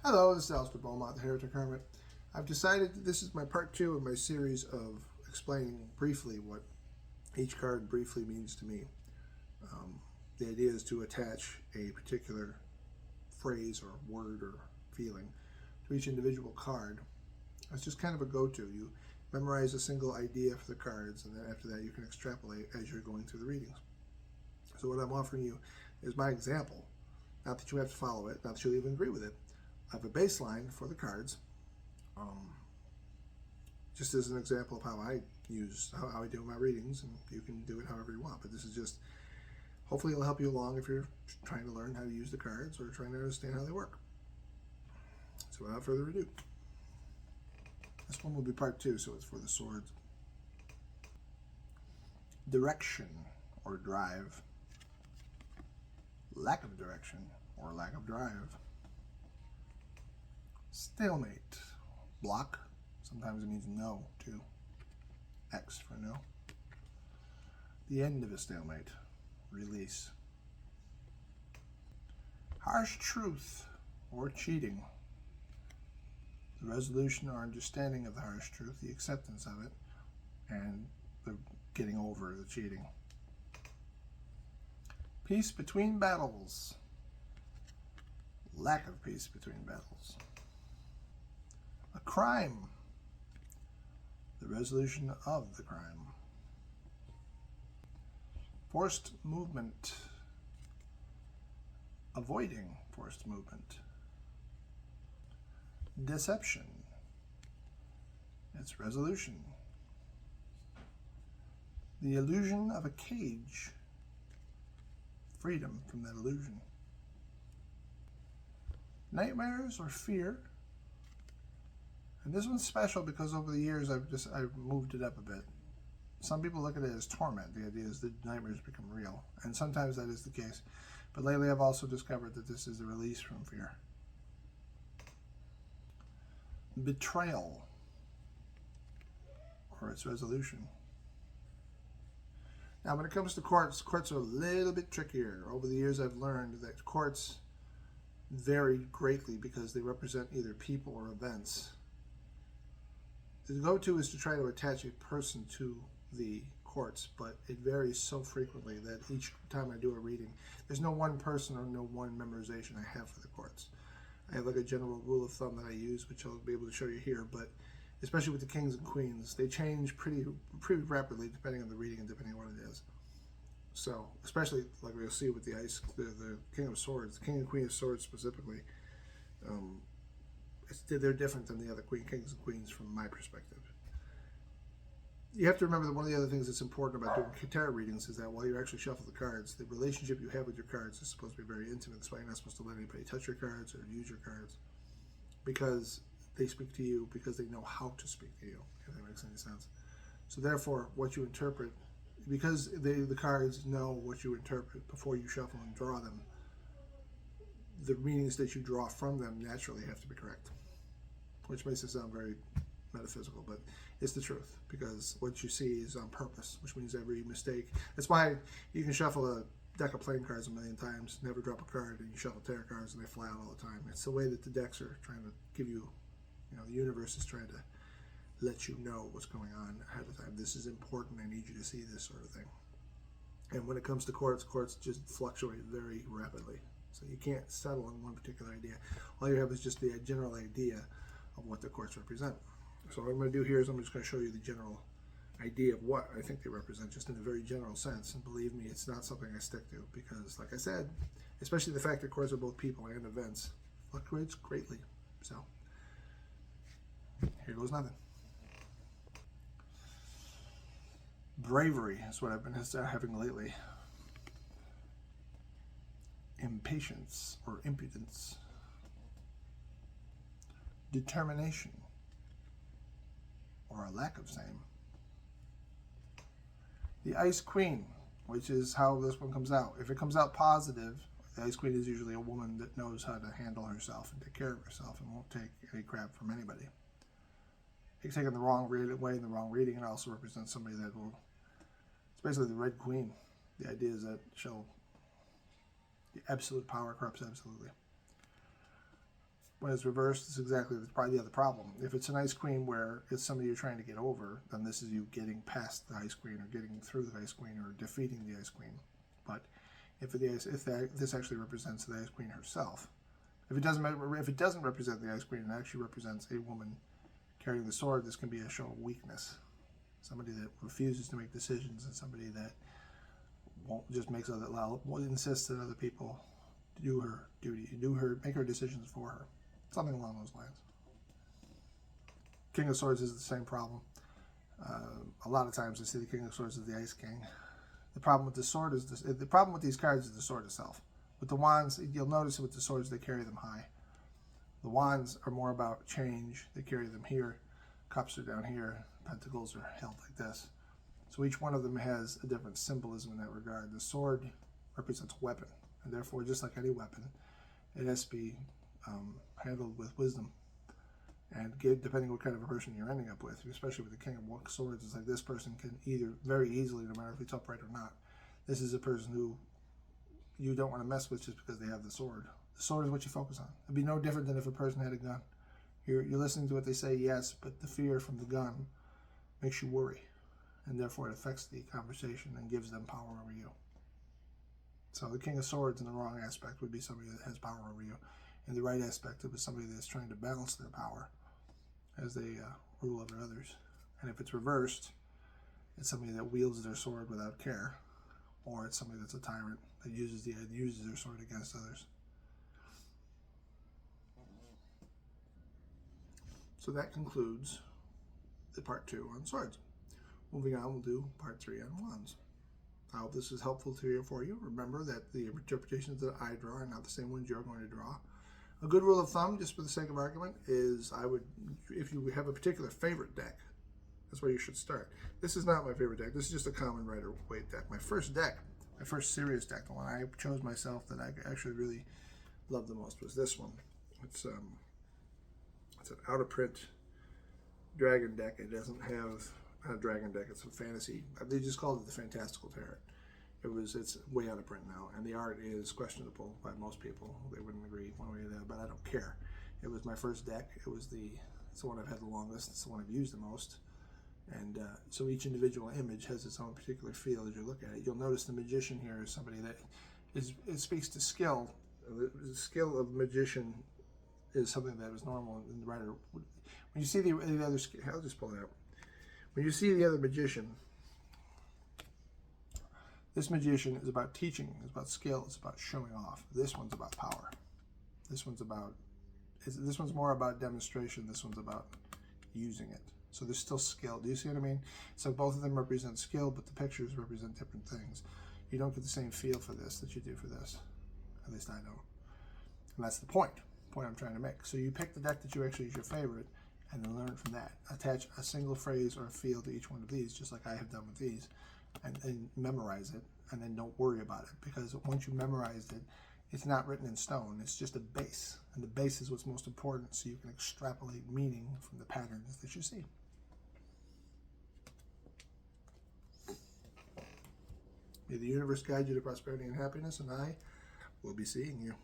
Hello, this is Alistair Beaumont, the Heretic Hermit. I've decided that this is my part two of my series of explaining briefly what each card briefly means to me. The idea is to attach a particular phrase or word or feeling to each individual card. It's just kind of a go-to. You memorize a single idea for the cards, and then after that you can extrapolate as you're going through the readings. So what I'm offering you is my example. Not that you have to follow it, not that you'll even agree with it. I have a baseline for the cards, just as an example of how I do my readings, and you can do it however you want. But this is just, hopefully it'll help you along if you're trying to learn how to use the cards or trying to understand how they work. So without further ado, this one will be part two, so it's for the swords. Direction or drive. Lack of direction or lack of drive. Stalemate. Block. Sometimes it means no, too. X for no. The end of a stalemate. Release. Harsh truth or cheating. The resolution or understanding of the harsh truth, the acceptance of it, and the getting over the cheating. Peace between battles. Lack of peace between battles. A crime. The resolution of the crime. Forced movement. Avoiding forced movement. Deception. Its resolution. The illusion of a cage. Freedom from that illusion. Nightmares or fear. And this one's special because over the years I've moved it up a bit. Some people look at it as torment. The idea is that nightmares become real, and sometimes that is the case. But lately I've also discovered that this is the release from fear. Betrayal, or its resolution. Now when it comes to courts are a little bit trickier. Over the years I've learned that courts vary greatly because they represent either people or events. The go-to is to try to attach a person to the courts, but it varies so frequently that each time I do a reading, there's no one person or no one memorization I have for the courts. I have like a general rule of thumb that I use, which I'll be able to show you here, but especially with the kings and queens, they change pretty rapidly depending on the reading and depending on what it is. So, especially like we'll see with the King of Swords, the King and Queen of Swords specifically, they're different than the other kings and queens from my perspective. You have to remember that one of the other things that's important about doing tarot readings is that while you actually shuffle the cards, the relationship you have with your cards is supposed to be very intimate. That's why you're not supposed to let anybody touch your cards or use your cards, because they speak to you because they know how to speak to you, if that makes any sense. So therefore, what you interpret, because the cards know what you interpret before you shuffle and draw them, the meanings that you draw from them naturally have to be correct, which makes it sound very metaphysical, but it's the truth, because what you see is on purpose, which means every mistake. That's why you can shuffle a deck of playing cards a million times, never drop a card, and you shuffle tarot cards and they fly out all the time. It's the way that the decks are trying to give you, the universe is trying to let you know what's going on ahead of time. This is important, I need you to see this sort of thing. And when it comes to courts just fluctuate very rapidly. So you can't settle on one particular idea. All you have is just the general idea of what the courts represent. So what I'm going to do here is I'm just going to show you the general idea of what I think they represent, just in a very general sense. And believe me, it's not something I stick to, because like I said, especially the fact that courts are both people and events, fluctuates greatly. So here goes nothing. Bravery is what I've been having lately. Impatience or impudence. Determination, or a lack of same. The Ice Queen, which is how this one comes out. If it comes out positive, the Ice Queen is usually a woman that knows how to handle herself and take care of herself and won't take any crap from anybody. It can take it the wrong way in the wrong reading, and also represents somebody that will, it's basically the Red Queen. The idea is that the absolute power corrupts absolutely. When it's reversed, it's exactly probably the other problem. If it's an ice queen where it's somebody you're trying to get over, then this is you getting past the ice queen or getting through the ice queen or defeating the ice queen. But if this actually represents the ice queen herself, if it doesn't represent the ice queen and actually represents a woman carrying the sword, this can be a show of weakness. Somebody that refuses to make decisions and somebody that won't just insists that other people do her duty, make her decisions for her. Something along those lines. King of Swords is the same problem. A lot of times I see the King of Swords as the Ice King. The problem with the sword is the problem with these cards is the sword itself. With the wands, you'll notice with the swords they carry them high. The wands are more about change. They carry them here. Cups are down here. Pentacles are held like this. So each one of them has a different symbolism in that regard. The sword represents weapon, and therefore, just like any weapon, it has to be handled with wisdom. And depending what kind of a person you're ending up with, especially with the King of Swords, it's like this person can either very easily, no matter if it's upright or not, this is a person who you don't want to mess with just because they have the sword. The sword is what you focus on. It'd be no different than if a person had a gun. You're listening to what they say, yes, but the fear from the gun makes you worry, and therefore it affects the conversation and gives them power over you. So the King of Swords in the wrong aspect would be somebody that has power over you. In the right aspect, it was somebody that's trying to balance their power as they rule over others. And if it's reversed, it's somebody that wields their sword without care, or it's somebody that's a tyrant that uses their sword against others. So that concludes the part 2 on swords. Moving on, we'll do part 3 on wands. I hope this is helpful for you. Remember that the interpretations that I draw are not the same ones you're going to draw. A good rule of thumb, just for the sake of argument, is if you have a particular favorite deck, that's where you should start. This is not my favorite deck. This is just a common Rider-Waite deck. My first serious deck, the one I chose myself that I actually really loved the most was this one. It's an out-of-print dragon deck. It doesn't have a dragon deck. It's a fantasy. They just called it the Fantastical Tarot. It's way out of print now, and the art is questionable by most people. They wouldn't agree one way or the other, but I don't care. It was my first deck. It's the one I've had the longest. It's the one I've used the most. And so each individual image has its own particular feel as you look at it. You'll notice the magician here is somebody that it speaks to skill. The skill of magician is something that is normal in the writer. When you see the other, I'll just pull it out. When you see the other magician, this magician is about teaching, it's about skill, it's about showing off. This one's about power. This one's more about demonstration. This one's about using it. So there's still skill. Do you see what I mean? So both of them represent skill, but the pictures represent different things. You don't get the same feel for this that you do for this. At least I don't. And that's the point I'm trying to make. So you pick the deck that you actually is your favorite, and then learn from that. Attach a single phrase or a feel to each one of these, just like I have done with these, and memorize it, and then don't worry about it, because once you memorized it, it's not written in stone. It's just a base, and the base is what's most important, so you can extrapolate meaning from the patterns that you see. May the universe guide you to prosperity and happiness, and I will be seeing you.